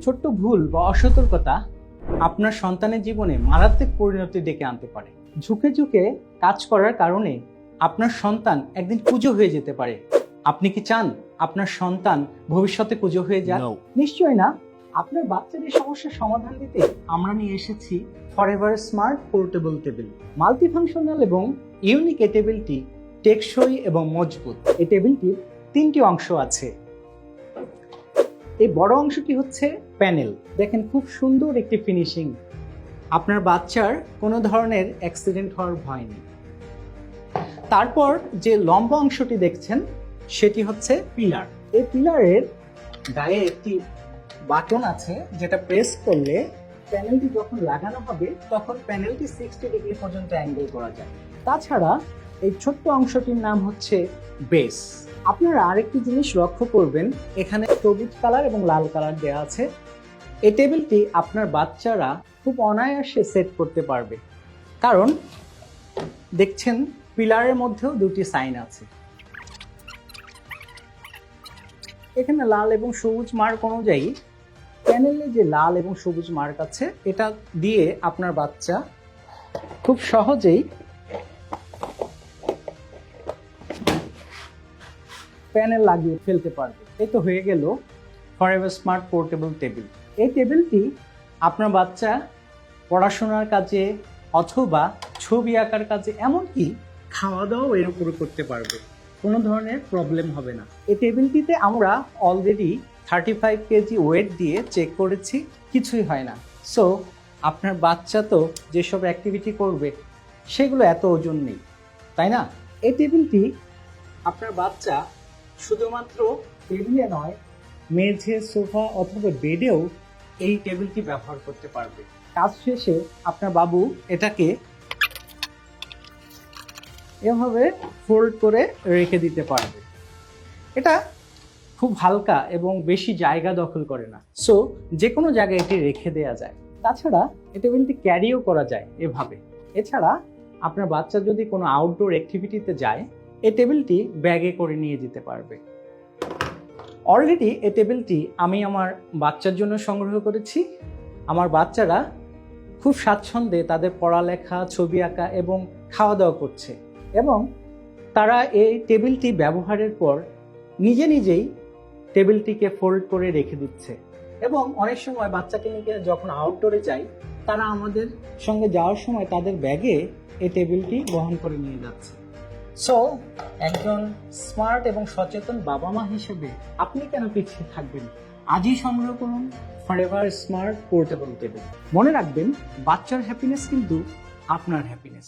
ছোট্ট ভুল বা অসতর্কতা আপনার সন্তানের জীবনে মারাত্মক পরিণতি ডেকে আনতে পারে। ঝুঁকে ঝুঁকে কাজ করার কারণে আপনার সন্তান একদিন কুঁজো হয়ে যেতে পারে। আপনি কি চান আপনার সন্তান ভবিষ্যতে কুঁজো হয়ে যাক? নিশ্চয়ই না। আপনার বাচ্চাদের সমস্যার সমাধান দিতে আমরা নিয়ে এসেছি forever smart portable table. Multifunctional এবং ইউনিক এই টেবিলটি টেকসই এবং মজবুত। এই টেবিলটির 3টি অংশ আছে। এই বড় অংশটি হচ্ছে প্যানেল। দেখেন খুব সুন্দর একটি ফিনিশিং। আপনার বাচ্চার কোনো ধরনের অ্যাক্সিডেন্ট হওয়ার ভয় নেই। তারপর যে লম্বা অংশটি দেখছেন সেটি হচ্ছে পিলার। এই পিলারের গায়ে একটি বাটন আছে যেটা প্রেস করলে প্যানেলটি যখন লাগানো হবে তখন প্যানেলটি 60 ডিগ্রি পর্যন্ত অ্যাঙ্গেল করা যায়। তাছাড়া এই ছোট্ট অংশটির নাম হচ্ছে বেস। আপনারা আরেকটি জিনিস লক্ষ্য করবেন, এখানে সবুজ কালার এবং লাল কালার দেওয়া আছে। এই টেবিলটি আপনার বাচ্চারা খুব অনায়াসে সেট করতে পারবে, কারণ দেখছেন পিলারের মধ্যেও 2টি সাইন আছে। এখানে লাল এবং সবুজ মার্ক অনুযায়ী প্যানেলে যে লাল এবং সবুজ মার্ক আছে এটা দিয়ে আপনার বাচ্চা খুব সহজেই প্যানেল লাগিয়ে ফেলতে পারবে। এই তো হয়ে গেল ফরএভার স্মার্ট পোর্টেবল টেবিল। এই টেবিলটি আপনার বাচ্চা পড়াশোনার কাজে অথবা ছবি আঁকার কাজে, এমনকি খাওয়া দাওয়াও এর উপরে করতে পারবে, কোনো ধরনের প্রবলেম হবে না। এই টেবিলটিতে আমরা অলরেডি 35 কেজি ওয়েট দিয়ে চেক করেছি, কিছুই হয় না। সো আপনার বাচ্চা তো যেসব অ্যাক্টিভিটি করবে সেগুলো এত ওজন নেই, তাই না? এই টেবিলটি আপনার বাচ্চা শুধুমাত্র টেবিলে নয়, মেঝে, সোফা অথবা বেডেও এই টেবিলটি ব্যবহার করতে পারবে। কাজ শেষে আপনার বাবু এটাকে এভাবে ফোল্ড করে রেখে দিতে পারবে। এটা খুব হালকা এবং বেশি জায়গা দখল করে না, সো যে কোনো জায়গায় এটি রেখে দেওয়া যায়। তাছাড়া এই টেবিলটি ক্যারিও করা যায় এভাবে। এছাড়া আপনার বাচ্চা যদি কোনো আউটডোর অ্যাক্টিভিটিতে যায়, এই টেবিলটি ব্যাগে করে নিয়ে যেতে পারবে। অলরেডি এই টেবিলটি আমি আমার বাচ্চার জন্য সংগ্রহ করেছি। আমার বাচ্চারা খুব স্বাচ্ছন্দ্যে তাদের পড়ালেখা, ছবি আঁকা এবং খাওয়া দাওয়া করছে, এবং তারা এই টেবিলটি ব্যবহারের পর নিজে নিজেই টেবিলটিকে ফোল্ড করে রেখে দিচ্ছে। এবং অনেক সময় বাচ্চাকে নিয়ে যখন আউটডোরে যাই, তারা আমাদের সঙ্গে যাওয়ার সময় তাদের ব্যাগে এই টেবিলটি বহন করে নিয়ে যাচ্ছে। সো একজন স্মার্ট এবং সচেতন বাবা মা হিসেবে আপনি কেন পিছিয়ে থাকবেন? আজই সংগ্রহ করুন ফরএভার স্মার্ট পোর্টেবল টেবিল। মনে রাখবেন, বাচ্চার হ্যাপিনেস কিন্তু আপনার হ্যাপিনেস।